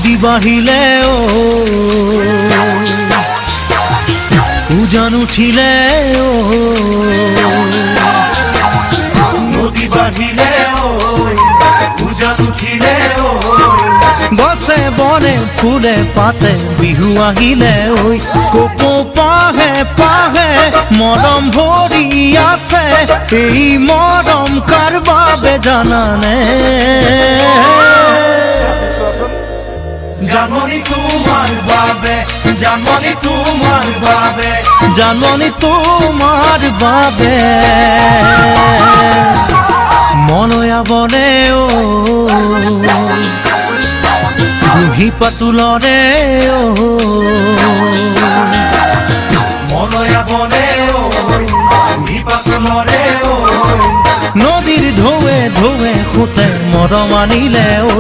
নদী বাহিলে উজান উঠিলে নদী বাহিলে উজান উঠিলে গছে বনে ফুলে পাতে বিহু আহিলে ঐ কোপো পাহে পাহে মৰম ভৰি আছে এই মৰম কাৰ বাবে জানানে জানমণি তোমার বাবে জানমণি তোমার বাবে জানমণি তোমার বাবে মনয়া বনে বুহি পাতুলরে মনয়া বনে বুহি পাতুলরে নদীর ঢৌৱে ঢৌৱে খুঁটে মৰম আনিলে ঐ